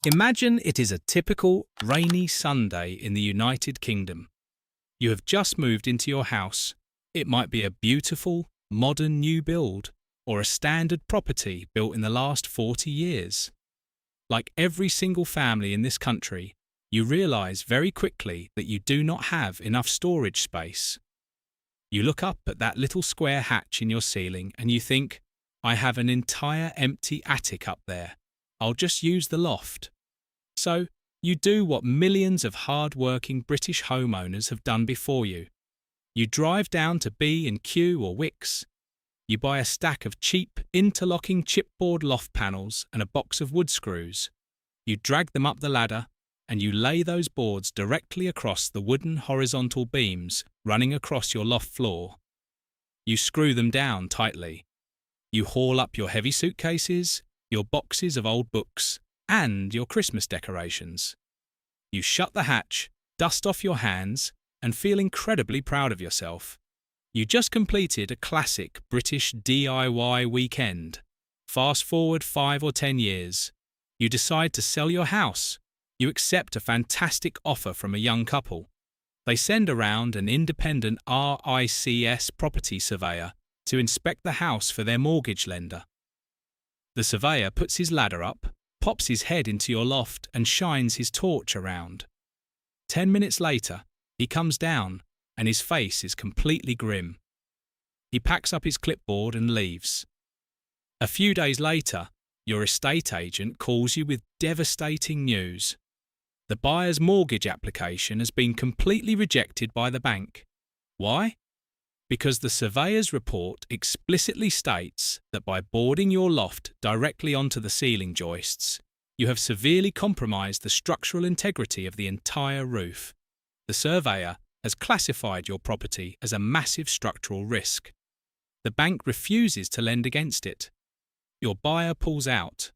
Imagine it is a typical rainy Sunday in the United Kingdom. You have just moved into your house. It might be a beautiful, modern new build or a standard property built in the last 40 years. Like every single family in this country, you realise very quickly that you do not have enough storage space. You look up at that little square hatch in your ceiling and you think, I have an entire empty attic up there. I'll just use the loft. So, you do what millions of hard-working British homeowners have done before you. You drive down to B&Q or Wickes. You buy a stack of cheap, interlocking chipboard loft panels and a box of wood screws. You drag them up the ladder, and you lay those boards directly across the wooden horizontal beams running across your loft floor. You screw them down tightly. You haul up your heavy suitcases, your boxes of old books, and your Christmas decorations. You shut the hatch, dust off your hands, and feel incredibly proud of yourself. You just completed a classic British DIY weekend. Fast forward 5 or 10 years. You decide to sell your house. You accept a fantastic offer from a young couple. They send around an independent RICS property surveyor to inspect the house for their mortgage lender. The surveyor puts his ladder up, pops his head into your loft and shines his torch around. 10 minutes later, he comes down and his face is completely grim. He packs up his clipboard and leaves. A few days later, your estate agent calls you with devastating news. The buyer's mortgage application has been completely rejected by the bank. Why? Because the surveyor's report explicitly states that by boarding your loft directly onto the ceiling joists, you have severely compromised the structural integrity of the entire roof. The surveyor has classified your property as a massive structural risk. The bank refuses to lend against it. Your buyer pulls out.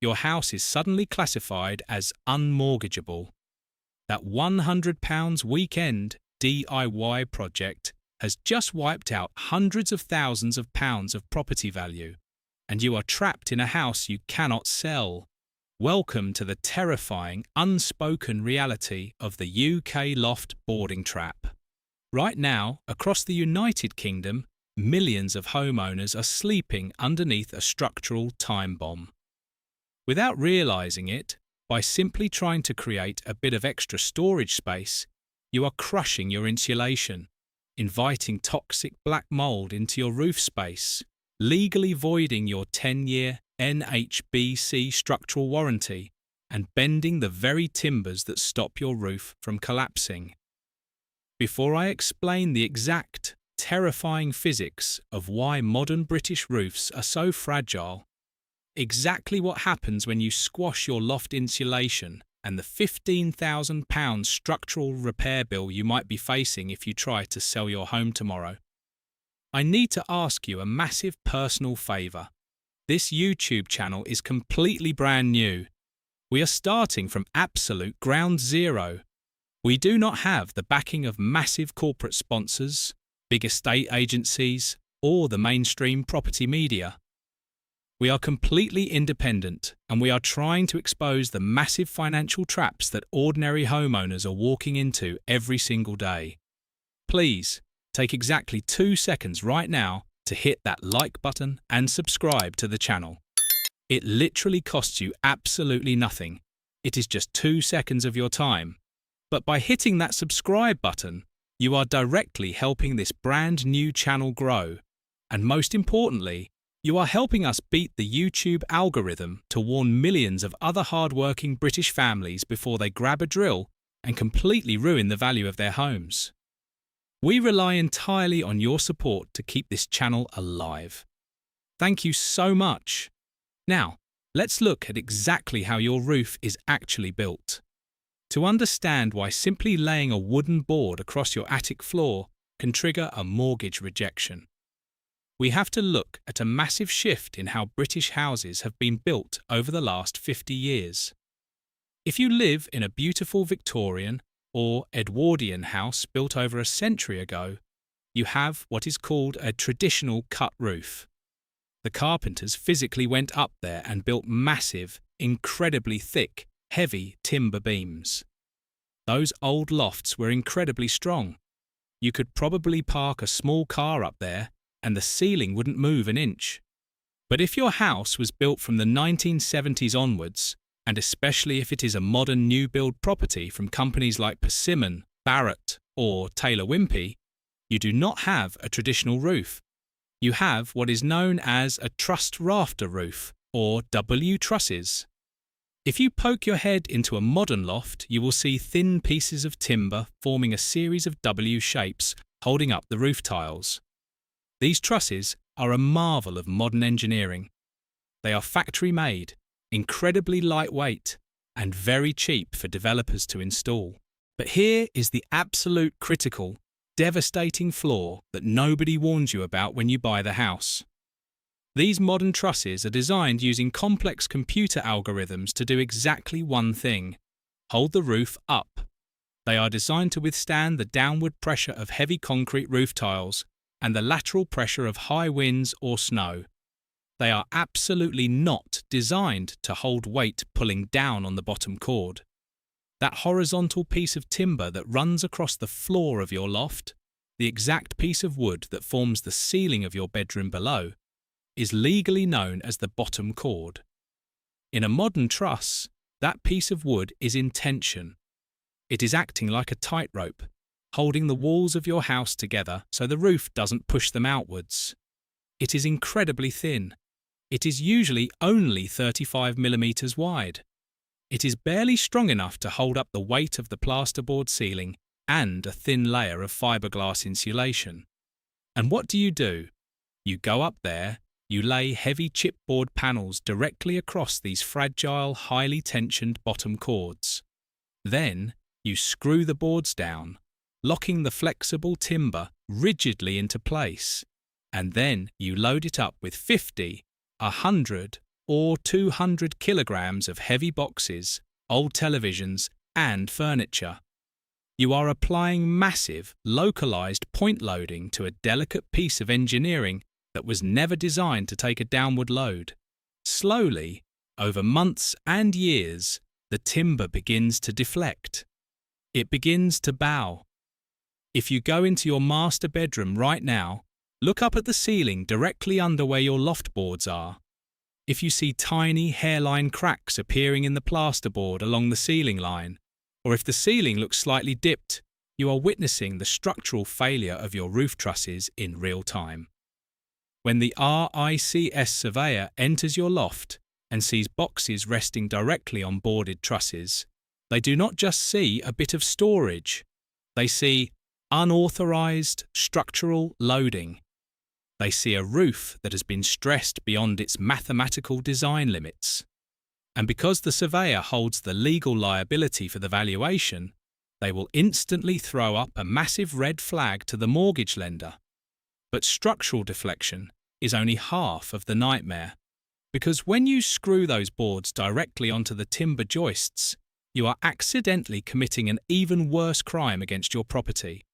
Your house is suddenly classified as unmortgageable. That £100 weekend DIY project has just wiped out hundreds of thousands of pounds of property value, and you are trapped in a house you cannot sell. Welcome to the terrifying, unspoken reality of the UK Loft Boarding Trap. Right now, across the United Kingdom, millions of homeowners are sleeping underneath a structural time bomb. Without realising it, by simply trying to create a bit of extra storage space, you are crushing your insulation, inviting toxic black mould into your roof space, legally voiding your 10-year NHBC structural warranty, and bending the very timbers that stop your roof from collapsing. Before I explain the exact, terrifying physics of why modern British roofs are so fragile, exactly what happens when you squash your loft insulation, and the £15,000 structural repair bill you might be facing if you try to sell your home tomorrow, I need to ask you a massive personal favour. This YouTube channel is completely brand new. We are starting from absolute ground zero. We do not have the backing of massive corporate sponsors, big estate agencies, or the mainstream property media. We are completely independent, and we are trying to expose the massive financial traps that ordinary homeowners are walking into every single day. Please, take exactly 2 seconds right now to hit that like button and subscribe to the channel. It literally costs you absolutely nothing. It is just 2 seconds of your time. But by hitting that subscribe button, you are directly helping this brand new channel grow. And most importantly, you are helping us beat the YouTube algorithm to warn millions of other hard-working British families before they grab a drill and completely ruin the value of their homes. We rely entirely on your support to keep this channel alive. Thank you so much. Now, let's look at exactly how your roof is actually built. To understand why simply laying a wooden board across your attic floor can trigger a mortgage rejection, we have to look at a massive shift in how British houses have been built over the last 50 years. If you live in a beautiful Victorian or Edwardian house built over a century ago, you have what is called a traditional cut roof. The carpenters physically went up there and built massive, incredibly thick, heavy timber beams. Those old lofts were incredibly strong. You could probably park a small car up there and the ceiling wouldn't move an inch. But if your house was built from the 1970s onwards, and especially if it is a modern new build property from companies like Persimmon, Barratt or Taylor Wimpey, you do not have a traditional roof. You have what is known as a trussed rafter roof, or W trusses. If you poke your head into a modern loft, you will see thin pieces of timber forming a series of W shapes holding up the roof tiles. These trusses are a marvel of modern engineering. They are factory-made, incredibly lightweight, and very cheap for developers to install. But here is the absolute critical, devastating flaw that nobody warns you about when you buy the house. These modern trusses are designed using complex computer algorithms to do exactly one thing: hold the roof up. They are designed to withstand the downward pressure of heavy concrete roof tiles and the lateral pressure of high winds or snow. They are absolutely not designed to hold weight pulling down on the bottom chord. That horizontal piece of timber that runs across the floor of your loft, the exact piece of wood that forms the ceiling of your bedroom below, is legally known as the bottom chord. In a modern truss, that piece of wood is in tension. It is acting like a tightrope, holding the walls of your house together so the roof doesn't push them outwards. It is incredibly thin. It is usually only 35 millimeters wide. It is barely strong enough to hold up the weight of the plasterboard ceiling and a thin layer of fibreglass insulation. And what do? You go up there, you lay heavy chipboard panels directly across these fragile, highly tensioned bottom chords. Then you screw the boards down, locking the flexible timber rigidly into place. And then you load it up with 50, 100 or 200 kilograms of heavy boxes, old televisions and furniture. You are applying massive, localized point loading to a delicate piece of engineering that was never designed to take a downward load. Slowly, over months and years, the timber begins to deflect. It begins to bow. If you go into your master bedroom right now, look up at the ceiling directly under where your loft boards are. If you see tiny hairline cracks appearing in the plasterboard along the ceiling line, or if the ceiling looks slightly dipped, you are witnessing the structural failure of your roof trusses in real time. When the RICS surveyor enters your loft and sees boxes resting directly on boarded trusses, they do not just see a bit of storage. They see unauthorized structural loading. They see a roof that has been stressed beyond its mathematical design limits. And because the surveyor holds the legal liability for the valuation, they will instantly throw up a massive red flag to the mortgage lender. But structural deflection is only half of the nightmare, because when you screw those boards directly onto the timber joists, you are accidentally committing an even worse crime against your property.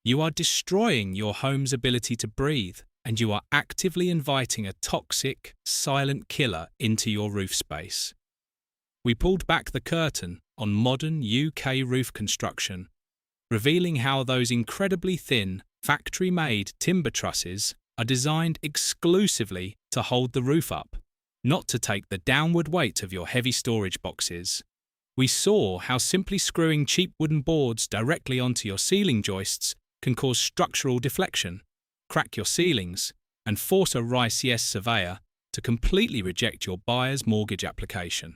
You are destroying your home's ability to breathe, and you are actively inviting a toxic, silent killer into your roof space. We pulled back the curtain on modern UK roof construction, revealing how those incredibly thin, factory-made timber trusses are designed exclusively to hold the roof up, not to take the downward weight of your heavy storage boxes. We saw how simply screwing cheap wooden boards directly onto your ceiling joists can cause structural deflection, crack your ceilings, and force a RICS surveyor to completely reject your buyer's mortgage application.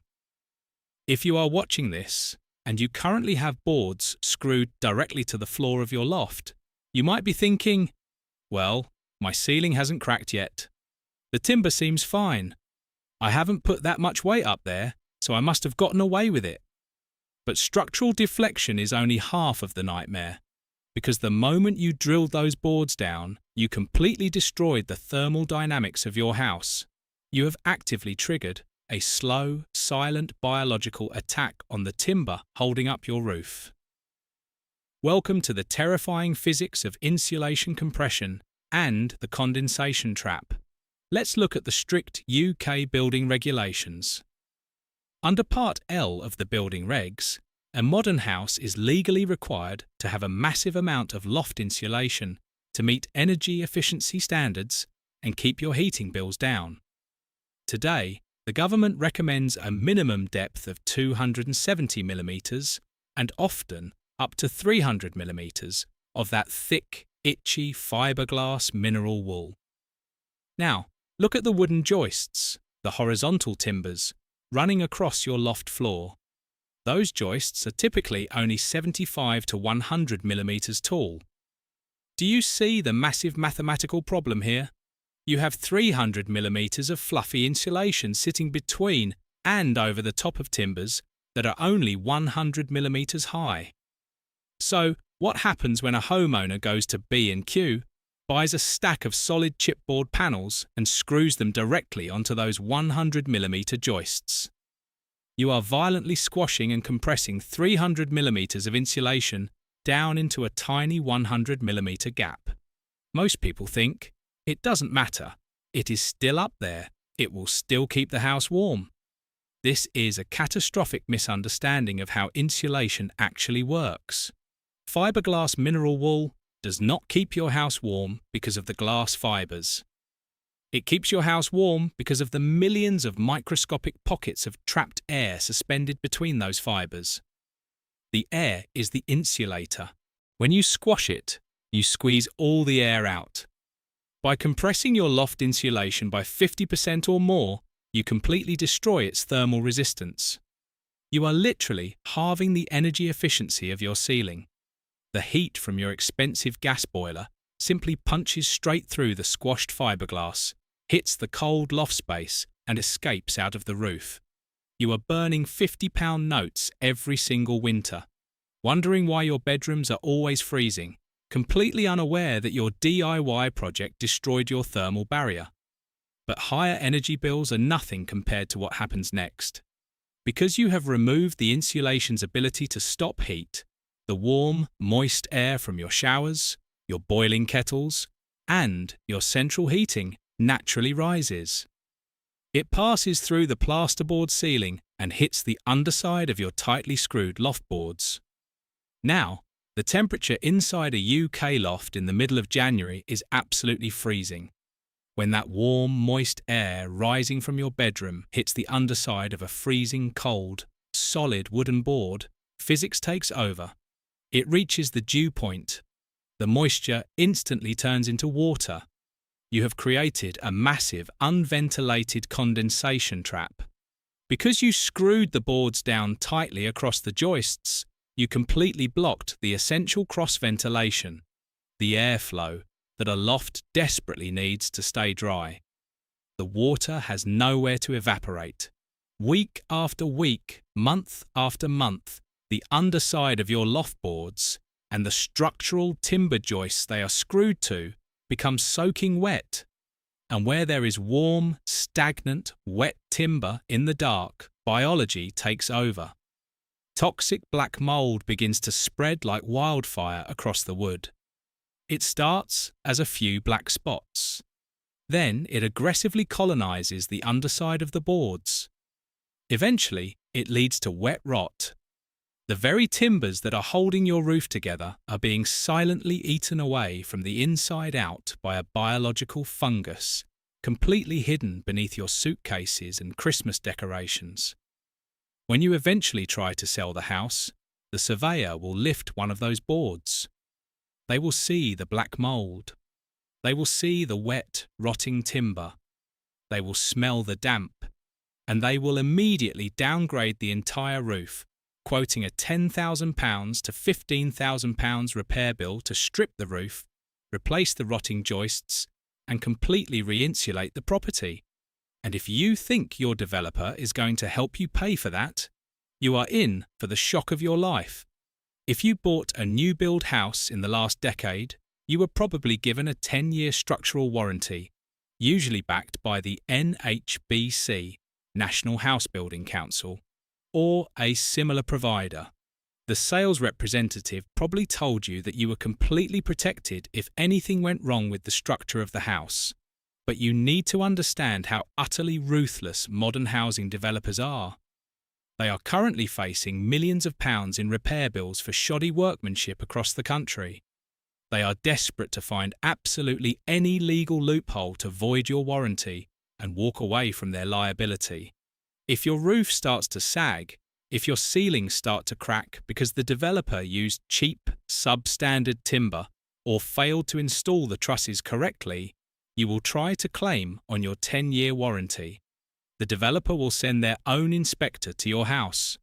If you are watching this, and you currently have boards screwed directly to the floor of your loft, you might be thinking, well, my ceiling hasn't cracked yet. The timber seems fine. I haven't put that much weight up there, so I must have gotten away with it. But structural deflection is only half of the nightmare, because the moment you drilled those boards down, you completely destroyed the thermal dynamics of your house. You have actively triggered a slow, silent biological attack on the timber holding up your roof. Welcome to the terrifying physics of insulation compression and the condensation trap. Let's look at the strict UK building regulations. Under Part L of the building regs, a modern house is legally required to have a massive amount of loft insulation to meet energy efficiency standards and keep your heating bills down. Today, the government recommends a minimum depth of 270 mm and often up to 300 mm of that thick, itchy fibreglass mineral wool. Now, look at the wooden joists, the horizontal timbers, running across your loft floor. Those joists are typically only 75 to 100 mm tall. Do you see the massive mathematical problem here? You have 300 mm of fluffy insulation sitting between and over the top of timbers that are only 100 mm high. So, what happens when a homeowner goes to B&Q, buys a stack of solid chipboard panels and screws them directly onto those 100 mm joists? You are violently squashing and compressing 300 mm of insulation down into a tiny 100 mm gap. Most people think, it doesn't matter, it is still up there, it will still keep the house warm. This is a catastrophic misunderstanding of how insulation actually works. Fiberglass mineral wool does not keep your house warm because of the glass fibers. It keeps your house warm because of the millions of microscopic pockets of trapped air suspended between those fibers. The air is the insulator. When you squash it, you squeeze all the air out. By compressing your loft insulation by 50% or more, you completely destroy its thermal resistance. You are literally halving the energy efficiency of your ceiling. The heat from your expensive gas boiler simply punches straight through the squashed fiberglass, hits the cold loft space, and escapes out of the roof. You are burning £50 notes every single winter, wondering why your bedrooms are always freezing, completely unaware that your DIY project destroyed your thermal barrier. But higher energy bills are nothing compared to what happens next. Because you have removed the insulation's ability to stop heat, the warm, moist air from your showers, your boiling kettles, and your central heating naturally rises. It passes through the plasterboard ceiling and hits the underside of your tightly screwed loft boards. Now, the temperature inside a UK loft in the middle of January is absolutely freezing. When that warm, moist air rising from your bedroom hits the underside of a freezing cold, solid wooden board, physics takes over. It reaches the dew point. The moisture instantly turns into water. You have created a massive, unventilated condensation trap. Because you screwed the boards down tightly across the joists, you completely blocked the essential cross-ventilation, the airflow that a loft desperately needs to stay dry. The water has nowhere to evaporate. Week after week, month after month, the underside of your loft boards and the structural timber joists they are screwed to become soaking wet. And where there is warm, stagnant, wet timber in the dark, biology takes over. Toxic black mould begins to spread like wildfire across the wood. It starts as a few black spots. Then it aggressively colonizes the underside of the boards. Eventually, it leads to wet rot. The very timbers that are holding your roof together are being silently eaten away from the inside out by a biological fungus, completely hidden beneath your suitcases and Christmas decorations. When you eventually try to sell the house, the surveyor will lift one of those boards. They will see the black mould. They will see the wet, rotting timber. They will smell the damp. And they will immediately downgrade the entire roof, quoting a £10,000 to £15,000 repair bill to strip the roof, replace the rotting joists, and completely re-insulate the property. And if you think your developer is going to help you pay for that, you are in for the shock of your life. If you bought a new build house in the last decade, you were probably given a 10-year structural warranty, usually backed by the NHBC, National House Building Council, or a similar provider. The sales representative probably told you that you were completely protected if anything went wrong with the structure of the house. But you need to understand how utterly ruthless modern housing developers are. They are currently facing millions of pounds in repair bills for shoddy workmanship across the country. They are desperate to find absolutely any legal loophole to void your warranty and walk away from their liability. If your roof starts to sag, if your ceilings start to crack because the developer used cheap, substandard timber or failed to install the trusses correctly, you will try to claim on your 10-year warranty. The developer will send their own inspector to your house.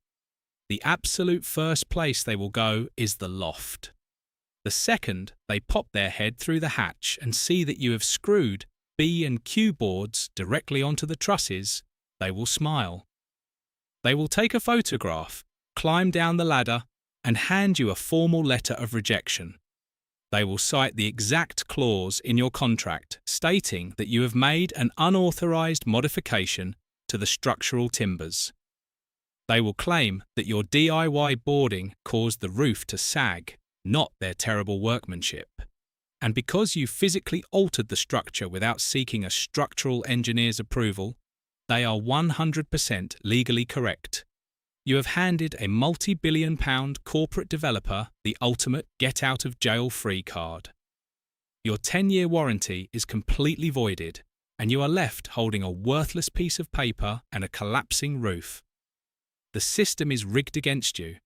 The absolute first place they will go is the loft. The second they pop their head through the hatch and see that you have screwed B and Q boards directly onto the trusses, they will smile. They will take a photograph, climb down the ladder, and hand you a formal letter of rejection. They will cite the exact clause in your contract stating that you have made an unauthorized modification to the structural timbers. They will claim that your DIY boarding caused the roof to sag, not their terrible workmanship. And because you physically altered the structure without seeking a structural engineer's approval, they are 100% legally correct. You have handed a multi-billion-pound corporate developer the ultimate get-out-of-jail-free card. Your 10-year warranty is completely voided, and you are left holding a worthless piece of paper and a collapsing roof. The system is rigged against you.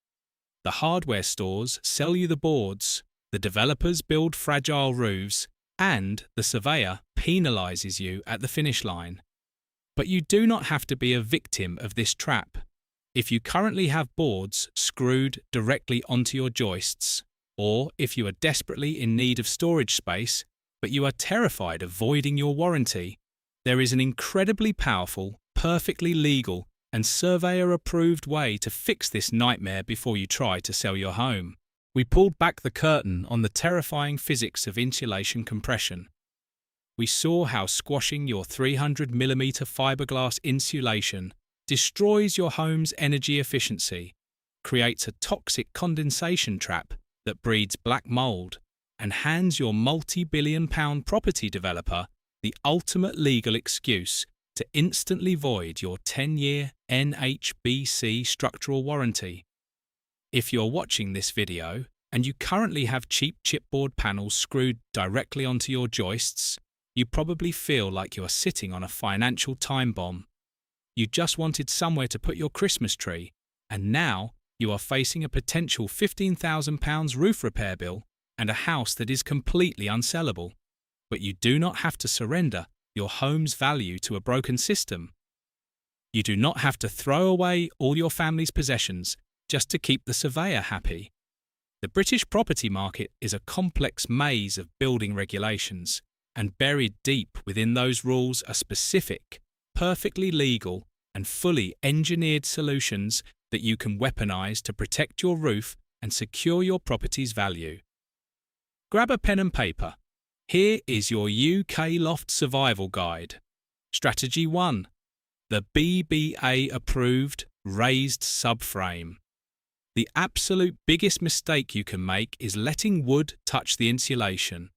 The hardware stores sell you the boards, the developers build fragile roofs, and the surveyor penalises you at the finish line. But you do not have to be a victim of this trap. If you currently have boards screwed directly onto your joists, or if you are desperately in need of storage space, but you are terrified of voiding your warranty, there is an incredibly powerful, perfectly legal, and surveyor-approved way to fix this nightmare before you try to sell your home. We pulled back the curtain on the terrifying physics of insulation compression. We saw how squashing your 300mm fibreglass insulation destroys your home's energy efficiency, creates a toxic condensation trap that breeds black mould, and hands your multi-billion-pound property developer the ultimate legal excuse to instantly void your 10-year NHBC structural warranty. If you're watching this video and you currently have cheap chipboard panels screwed directly onto your joists, you probably feel like you are sitting on a financial time bomb. You just wanted somewhere to put your Christmas tree, and now you are facing a potential £15,000 roof repair bill and a house that is completely unsellable. But you do not have to surrender your home's value to a broken system. You do not have to throw away all your family's possessions just to keep the surveyor happy. The British property market is a complex maze of building regulations, and buried deep within those rules are specific, perfectly legal, and fully engineered solutions that you can weaponize to protect your roof and secure your property's value. Grab a pen and paper. Here is your UK Loft Survival Guide. Strategy 1. The BBA-approved raised subframe. The absolute biggest mistake you can make is letting wood touch the insulation.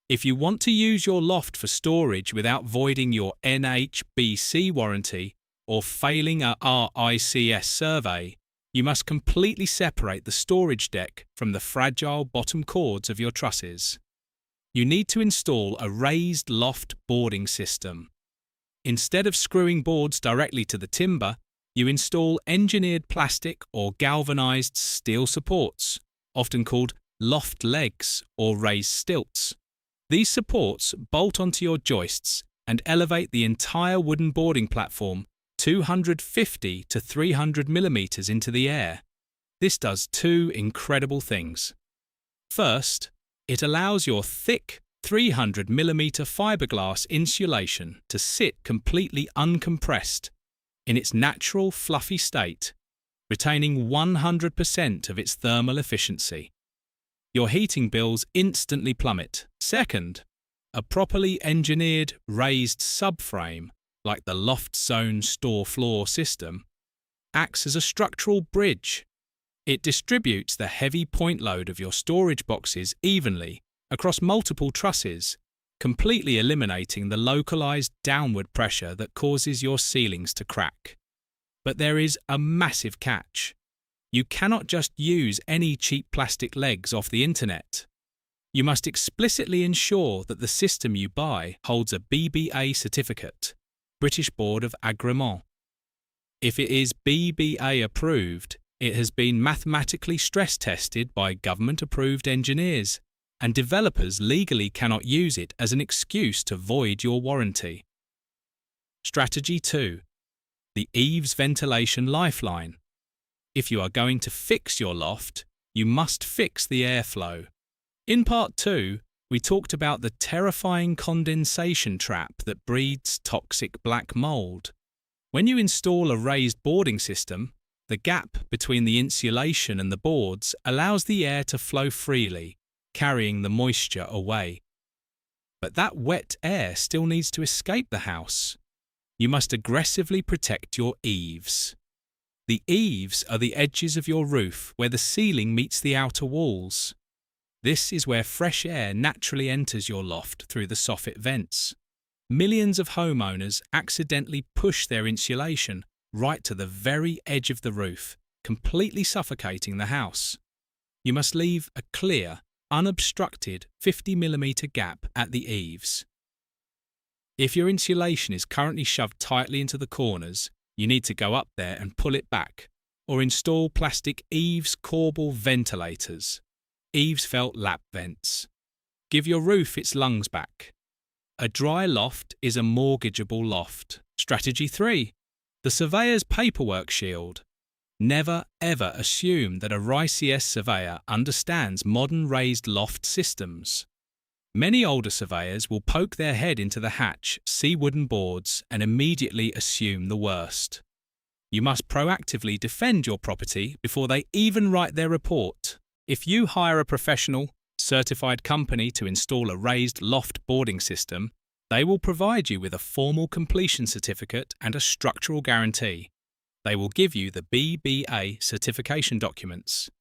If you want to use your loft for storage without voiding your NHBC warranty or failing a RICS survey, you must completely separate the storage deck from the fragile bottom chords of your trusses. You need to install a raised loft boarding system. Instead of screwing boards directly to the timber, you install engineered plastic or galvanized steel supports, often called loft legs or raised stilts. These supports bolt onto your joists and elevate the entire wooden boarding platform 250 to 300 millimeters into the air. This does two incredible things. First, it allows your thick 300 millimeter fiberglass insulation to sit completely uncompressed in its natural fluffy state, retaining 100% of its thermal efficiency. Your heating bills instantly plummet. Second, a properly engineered raised subframe, like the LoftZone store floor system, acts as a structural bridge. It distributes the heavy point load of your storage boxes evenly across multiple trusses, completely eliminating the localized downward pressure that causes your ceilings to crack. But there is a massive catch. You cannot just use any cheap plastic legs off the internet. You must explicitly ensure that the system you buy holds a BBA certificate, British Board of Agreement. If it is BBA approved, it has been mathematically stress tested by government-approved engineers, and developers legally cannot use it as an excuse to void your warranty. Strategy 2. The Eaves Ventilation Lifeline. If you are going to fix your loft, you must fix the airflow. In Part 2, we talked about the terrifying condensation trap that breeds toxic black mould. When you install a raised boarding system, the gap between the insulation and the boards allows the air to flow freely, carrying the moisture away. But that wet air still needs to escape the house. You must aggressively protect your eaves. The eaves are the edges of your roof where the ceiling meets the outer walls. This is where fresh air naturally enters your loft through the soffit vents. Millions of homeowners accidentally push their insulation right to the very edge of the roof, completely suffocating the house. You must leave a clear, unobstructed 50mm gap at the eaves. If your insulation is currently shoved tightly into the corners, you need to go up there and pull it back, or install plastic Eaves corbel ventilators, Eaves felt lap vents. Give your roof its lungs back. A dry loft is a mortgageable loft. Strategy 3. The surveyor's paperwork shield. Never ever assume that a RICS surveyor understands modern raised loft systems. Many older surveyors will poke their head into the hatch, see wooden boards, and immediately assume the worst. You must proactively defend your property before they even write their report. If you hire a professional, certified company to install a raised loft boarding system, they will provide you with a formal completion certificate and a structural guarantee. They will give you the BBA certification documents.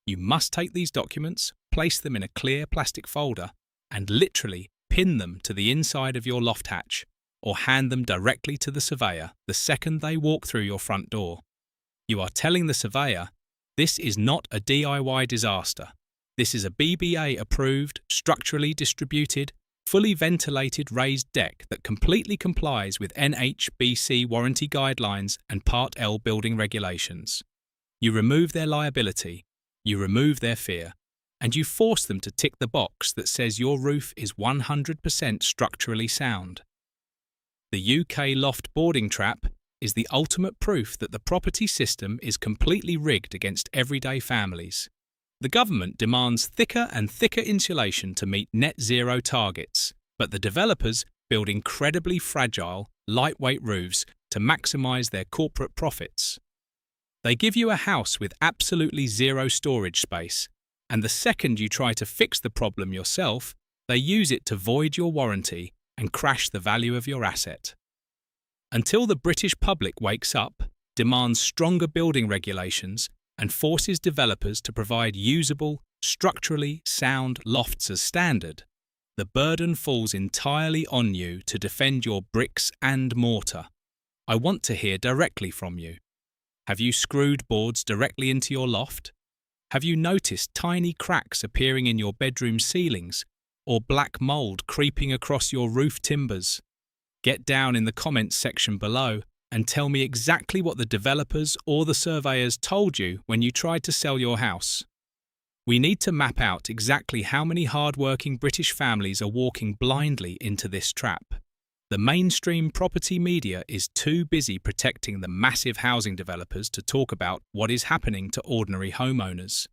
You must take these documents, place them in a clear plastic folder, and literally pin them to the inside of your loft hatch, or hand them directly to the surveyor the second they walk through your front door. You are telling the surveyor, this is not a DIY disaster. This is a BBA-approved, structurally distributed, fully ventilated raised deck that completely complies with NHBC warranty guidelines and Part L building regulations. You remove their liability, you remove their fear, and you force them to tick the box that says your roof is 100% structurally sound. The UK Loft Boarding Trap is the ultimate proof that the property system is completely rigged against everyday families. The government demands thicker and thicker insulation to meet net zero targets, but the developers build incredibly fragile, lightweight roofs to maximise their corporate profits. They give you a house with absolutely zero storage space, and the second you try to fix the problem yourself, they use it to void your warranty and crash the value of your asset. Until the British public wakes up, demands stronger building regulations, and forces developers to provide usable, structurally sound lofts as standard, the burden falls entirely on you to defend your bricks and mortar. I want to hear directly from you. Have you screwed boards directly into your loft? Have you noticed tiny cracks appearing in your bedroom ceilings or black mould creeping across your roof timbers? Get down in the comments section below and tell me exactly what the developers or the surveyors told you when you tried to sell your house. We need to map out exactly how many hardworking British families are walking blindly into this trap. The mainstream property media is too busy protecting the massive housing developers to talk about what is happening to ordinary homeowners.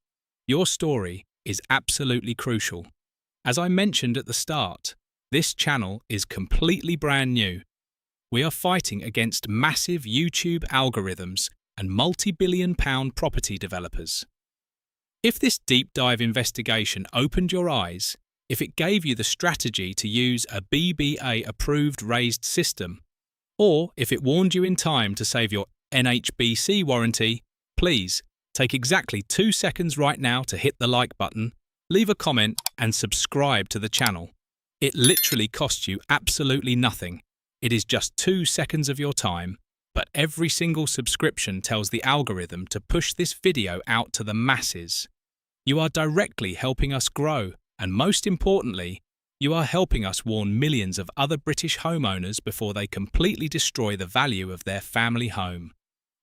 Your story is absolutely crucial. As I mentioned at the start, this channel is completely brand new. We are fighting against massive YouTube algorithms and multi-billion-pound property developers. If this deep dive investigation opened your eyes, if it gave you the strategy to use a BBA-approved raised system, or if it warned you in time to save your NHBC warranty, please take exactly 2 seconds right now to hit the like button, leave a comment and subscribe to the channel. It literally costs you absolutely nothing. It is just 2 seconds of your time. but every single subscription tells the algorithm to push this video out to the masses. You are directly helping us grow, and most importantly, you are helping us warn millions of other British homeowners before they completely destroy the value of their family home.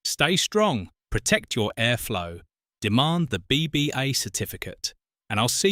Stay strong, protect your airflow, demand the BBA certificate, and I'll see